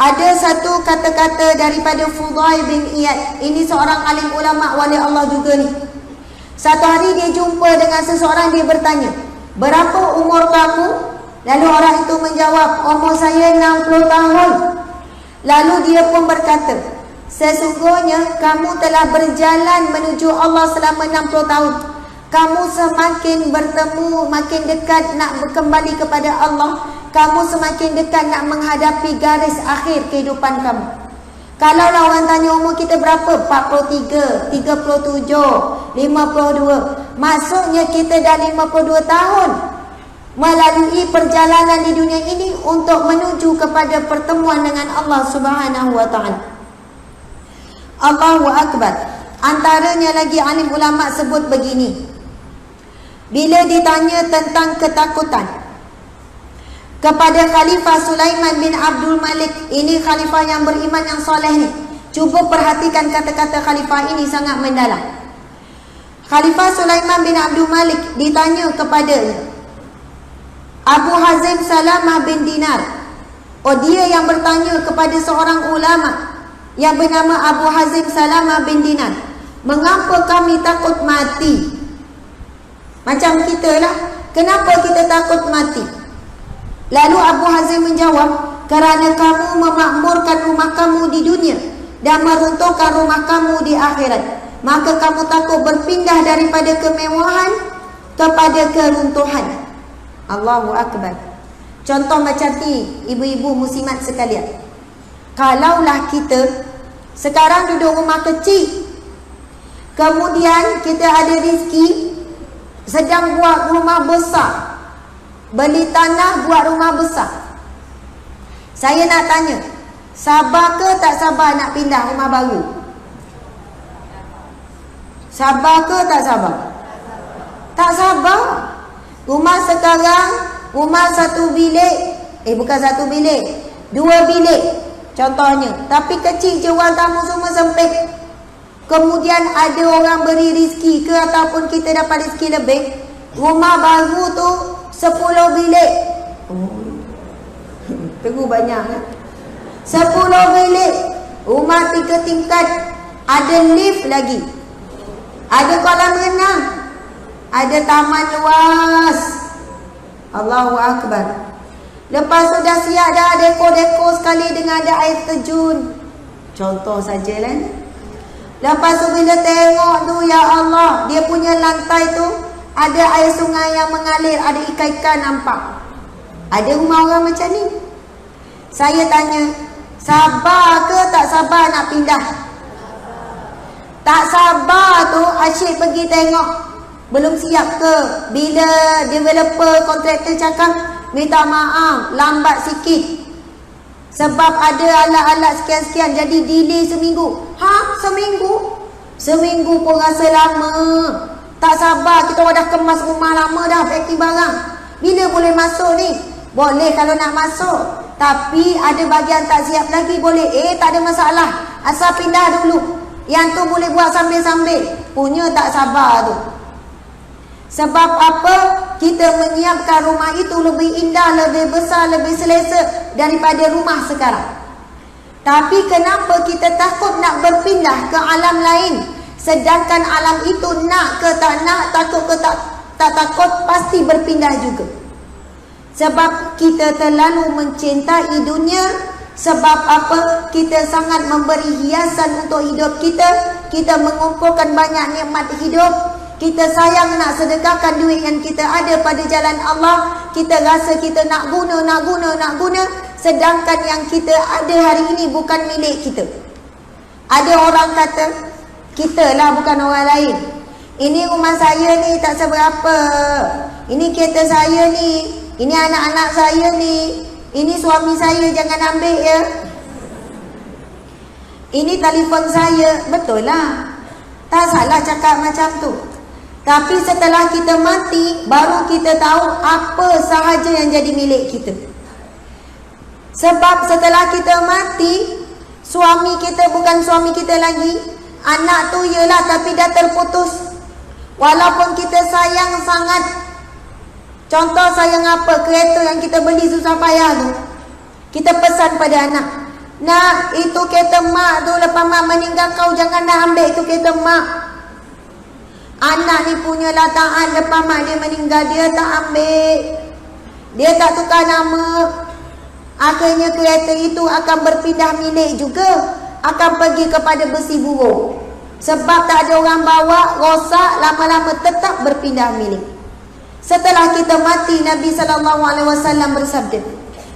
Ada satu kata-kata daripada Fudail bin Iyad. Ini seorang alim ulama wali Allah juga ni. Satu hari dia jumpa dengan seseorang, dia bertanya, berapa umur kamu? Lalu orang itu menjawab, umur saya 60 tahun. Lalu dia pun berkata, sesungguhnya kamu telah berjalan menuju Allah selama 60 tahun. Kamu semakin bertemu, makin dekat nak kembali kepada Allah. Kamu semakin dekat nak menghadapi garis akhir kehidupan kamu. Kalaulah orang tanya umur kita berapa? 43, 37, 52. Maksudnya kita dah 52 tahun melalui perjalanan di dunia ini untuk menuju kepada pertemuan dengan Allah Subhanahu wa taala. Allahu Akbar. Antaranya lagi alim ulama sebut begini. Bila ditanya tentang ketakutan kepada Khalifah Sulaiman bin Abdul Malik, ini khalifah yang beriman yang soleh ni. Cuba perhatikan kata-kata khalifah ini sangat mendalam. Khalifah Sulaiman bin Abdul Malik ditanya kepada Abu Hazim Salamah bin Dinar. Oh, dia yang bertanya kepada seorang ulama yang bernama Abu Hazim Salamah bin Dinar, mengapa kami takut mati? Macam kita lah, kenapa kita takut mati? Lalu Abu Hazim menjawab, kerana kamu memakmurkan rumah kamu di dunia dan meruntuhkan rumah kamu di akhirat, maka kamu takut berpindah daripada kemewahan kepada keruntuhan. Allahu Akbar. Contoh macam ni, ibu-ibu muslimat sekalian. Kalaulah kita sekarang duduk rumah kecil, kemudian kita ada rezeki, sedang buat rumah besar, beli tanah buat rumah besar. Saya nak tanya, sabar ke tak sabar nak pindah rumah baru? Sabar ke tak sabar? Tak sabar. Rumah sekarang, rumah satu bilik, bukan satu bilik, 2 bilik contohnya, tapi kecil je, ruang tamu semua sempit. Kemudian ada orang beri rezeki ke ataupun kita dapat rezeki lebih, rumah baru tu 10 bilik. Tunggu banyak kan? 10 bilik, rumah 3 tingkat, ada lift lagi, ada kolam renang, ada taman luas. Allahu Akbar. Lepas tu dah siap dah dekor-dekor sekali dengan ada air terjun. Contoh sajalah ni. Lepas tu bila tengok tu, ya Allah, dia punya lantai tu ada air sungai yang mengalir, ada ikan-ikan nampak. Ada rumah orang macam ni. Saya tanya, sabar ke tak sabar nak pindah? Tak sabar tu asyik pergi tengok. Belum siap ke? Bila developer, kontraktor cakap, minta maaf, lambat sikit sebab ada alat-alat sekian-sekian, jadi delay seminggu. Seminggu? Seminggu pun rasa lama. Tak sabar, kita orang dah kemas rumah lama dah, packing barang. Bila boleh masuk ni? Boleh kalau nak masuk, tapi ada bahagian tak siap lagi, boleh. Tak ada masalah, asal pindah dulu. Yang tu boleh buat sambil-sambil. Punya tak sabar tu. Sebab apa? Kita menyiapkan rumah itu lebih indah, lebih besar, lebih selesa daripada rumah sekarang. Tapi kenapa kita takut nak berpindah ke alam lain? Sedangkan alam itu nak ke tak nak, takut ke tak takut, pasti berpindah juga. Sebab kita terlalu mencintai dunia. Sebab apa? Kita sangat memberi hiasan untuk hidup kita. Kita mengumpulkan banyak nikmat hidup. Kita sayang nak sedekahkan duit yang kita ada pada jalan Allah. Kita rasa kita nak guna. Sedangkan yang kita ada hari ini bukan milik kita. Ada orang kata, kita lah bukan orang lain. Ini rumah saya ni tak seberapa. Ini kereta saya ni. Ini anak-anak saya ni. Ini suami saya, jangan ambil ya. Ini telefon saya. Betul lah, tak salah cakap macam tu. Tapi setelah kita mati, baru kita tahu apa sahaja yang jadi milik kita. Sebab setelah kita mati, suami kita bukan suami kita lagi. Anak tu yelah, tapi dah terputus. Walaupun kita sayang sangat. Contoh sayang apa? Kereta yang kita beli susah payah tu, kita pesan pada anak, Nak, itu kereta mak tu, lepas mak meninggal kau jangan nak ambil itu kereta mak. Anak ni punya lataan, lepas mak dia meninggal dia tak ambil, dia tak tukar nama. Akhirnya kereta itu akan berpindah milik juga, akan pergi kepada besi buruk. Sebab tak ada orang bawa, rosak, lama-lama tetap berpindah milik. Setelah kita mati, Nabi SAW bersabda,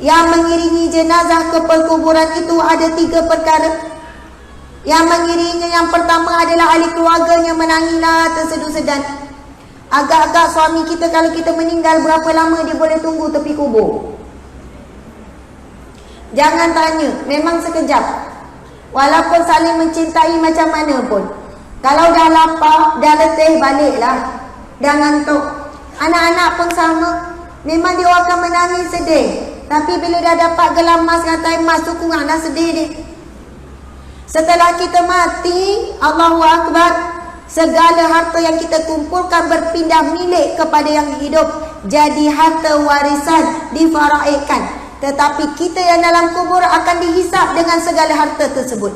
yang mengiringi jenazah ke perkuburan itu ada 3 perkara. Yang mengiringinya yang pertama adalah ahli keluarganya menangilah tersedu-sedan. Agak-agak suami kita kalau kita meninggal berapa lama dia boleh tunggu tepi kubur? Jangan tanya, memang sekejap. Walaupun saling mencintai macam mana pun, kalau dah lapar, dah letih, baliklah. Dah ngantuk. Anak-anak pun sama. Memang dia akan menangis sedih, tapi bila dah dapat gelang emas, rantai emas tu kurang dah sedih dia. Setelah kita mati, Allahu Akbar, segala harta yang kita kumpulkan berpindah milik kepada yang hidup, jadi harta warisan, difaraidkan. Tetapi kita yang dalam kubur akan dihisap dengan segala harta tersebut.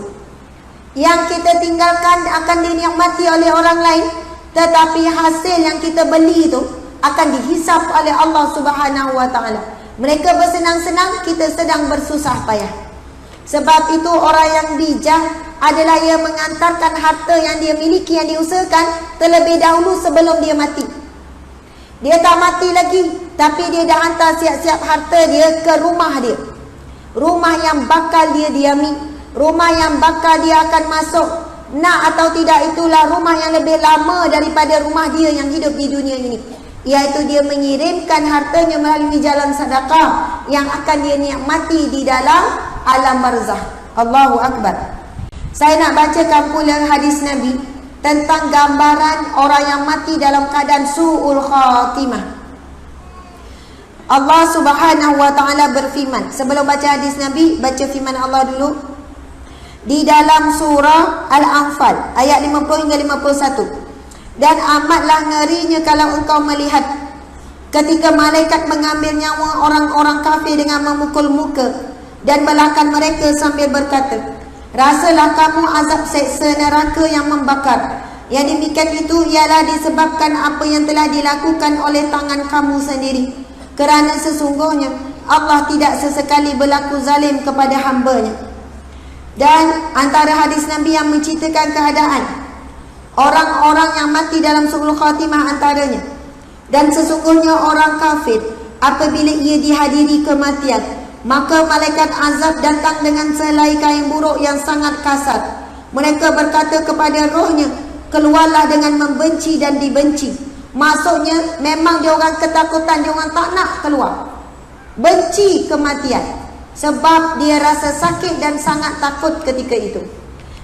Yang kita tinggalkan akan dinikmati oleh orang lain, tetapi hasil yang kita beli itu akan dihisap oleh Allah Subhanahu wa taala. Mereka bersenang-senang, kita sedang bersusah payah. Sebab itu orang yang bijak adalah yang mengantarkan harta yang dia miliki, yang diusahakan terlebih dahulu sebelum dia mati. Dia tak mati lagi, tapi dia dah hantar siap-siap harta dia ke rumah dia. Rumah yang bakal dia diami, rumah yang bakal dia akan masuk. Nak atau tidak, itulah rumah yang lebih lama daripada rumah dia yang hidup di dunia ini. Iaitu dia mengirimkan hartanya melalui jalan sedekah yang akan dia nikmati di dalam alam barzah. Allahu Akbar. Saya nak bacakan pula hadis Nabi tentang gambaran orang yang mati dalam keadaan su'ul khatimah. Allah Subhanahu wa taala berfirman. Sebelum baca hadis Nabi, baca firman Allah dulu. Di dalam surah Al-Anfal ayat 50 hingga 51. Dan amatlah ngerinya kalau engkau melihat ketika malaikat mengambil nyawa orang-orang kafir dengan memukul muka dan belakang mereka sambil berkata, rasalah kamu azab seksa neraka yang membakar. Yang demikian itu ialah disebabkan apa yang telah dilakukan oleh tangan kamu sendiri. Kerana sesungguhnya Allah tidak sesekali berlaku zalim kepada hamba-Nya. Dan antara hadis Nabi yang menceritakan keadaan orang-orang yang mati dalam su'ul khatimah antaranya, dan sesungguhnya orang kafir apabila ia dihadiri kematian, maka malaikat azab datang dengan selai kain buruk yang sangat kasar. Mereka berkata kepada rohnya, keluarlah dengan membenci dan dibenci. Maksudnya memang dia orang ketakutan, dia orang tak nak keluar. Benci kematian sebab dia rasa sakit dan sangat takut ketika itu.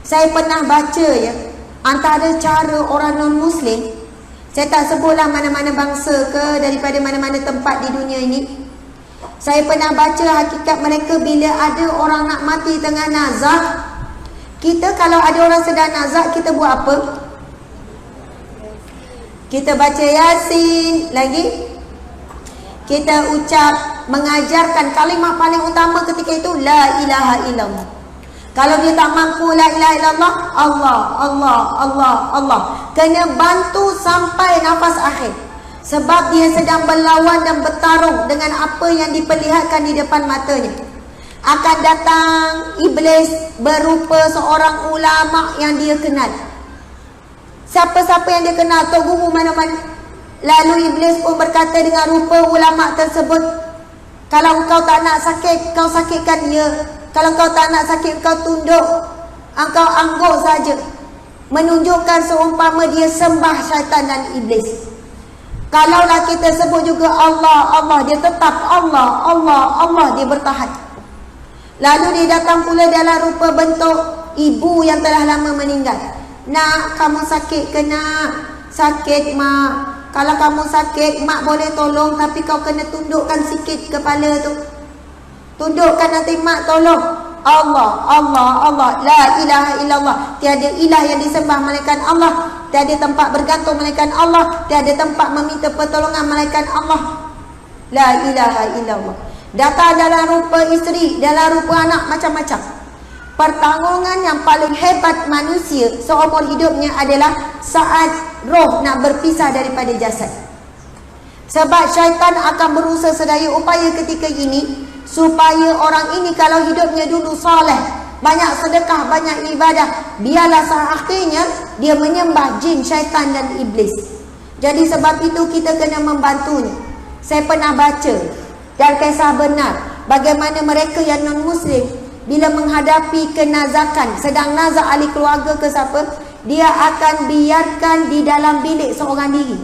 Saya pernah baca ya, antara cara orang non-Muslim, saya tak sebutlah mana-mana bangsa ke daripada mana-mana tempat di dunia ini, saya pernah baca hakikat mereka bila ada orang nak mati tengah nazak. Kita kalau ada orang sedang nazak, kita buat apa? Kita baca Yasin. Lagi kita ucap, mengajarkan kalimah paling utama ketika itu, la ilaha illallah. Kalau dia tak mampu la ilaha illallah, Allah, Allah, Allah, Allah, kena bantu sampai nafas akhir. Sebab dia sedang berlawan dan bertarung dengan apa yang diperlihatkan di depan matanya. Akan datang iblis berupa seorang ulama yang dia kenal. Siapa-siapa yang dia kenal, Tok Guru mana-mana. Lalu iblis pun berkata dengan rupa ulama tersebut, kalau engkau tak nak sakit, kau sakitkan dia. Kalau kau tak nak sakit, kau tunduk, engkau angguk saja. Menunjukkan seumpama dia sembah syaitan dan iblis. Kalaulah kita sebut juga Allah, Allah, dia tetap Allah, Allah, Allah, dia bertahan. Lalu dia datang pula dalam rupa bentuk ibu yang telah lama meninggal. Nak, kamu sakit ke nak? Sakit mak. Kalau kamu sakit, mak boleh tolong, tapi kau kena tundukkan sikit kepala tu. Tundukkan nanti mak tolong. Allah, Allah, Allah, la ilaha illallah. Tiada ilah yang disembah melainkan Allah. Tiada tempat bergantung melainkan Allah. Tiada tempat meminta pertolongan melainkan Allah. La ilaha illallah. Datang dalam rupa isteri, dalam rupa anak, macam-macam. pertanggungan yang paling hebat manusia seumur hidupnya adalah saat roh nak berpisah daripada jasad. Sebab syaitan akan berusaha sedaya upaya ketika ini supaya orang ini kalau hidupnya dulu soleh, banyak sedekah, banyak ibadah, biarlah akhirnya dia menyembah jin, syaitan dan iblis. Jadi sebab itu kita kena membantunya. Saya pernah baca dan kisah benar bagaimana mereka yang non-Muslim bila menghadapi kenazakan, sedang nazak ahli keluarga ke siapa, dia akan biarkan di dalam bilik seorang diri.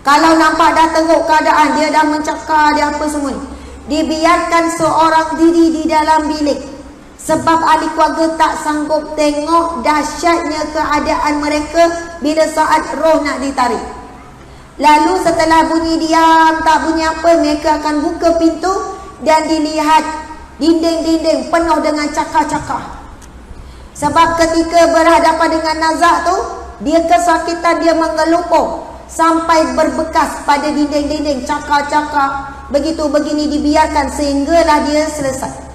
Kalau nampak dah teruk keadaan, dia dah mencakar, dia apa semua, dibiarkan seorang diri di dalam bilik. Sebab ahli keluarga tak sanggup tengok dahsyatnya keadaan mereka bila saat roh nak ditarik. Lalu setelah bunyi diam, tak bunyi apa, mereka akan buka pintu dan dilihat dinding-dinding penuh dengan cakar-cakar. Sebab ketika berhadapan dengan nazak tu, dia kesakitan, dia mengelupur sampai berbekas pada dinding-dinding, cakar-cakar. Begitu begini dibiarkan sehinggalah dia selesai.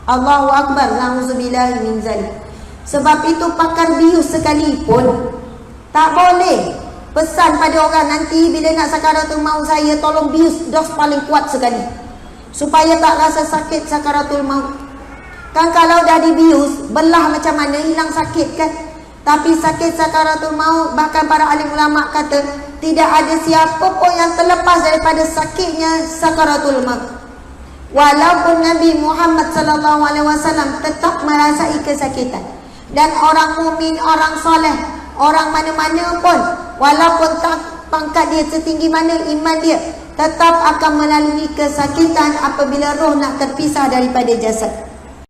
Allahu Akbar, na'udzubillahi min zalik. Sebab itu pakar bius sekalipun tak boleh pesan pada orang nanti bila nak sakaratul maut, saya tolong bius dos paling kuat sekali supaya tak rasa sakit sakaratul maut. Kan kalau dah dibius, belah macam mana, hilang sakit kan. Tapi sakit sakaratul maut, bahkan para alim ulama kata tidak ada siapa pun yang terlepas daripada sakitnya sakaratul maut. Walaupun Nabi Muhammad SAW tetap merasai kesakitan. Dan orang mukmin, orang soleh, orang mana-mana pun, walaupun tak pangkat dia setinggi mana iman dia, tetap akan melalui kesakitan apabila roh nak terpisah daripada jasad.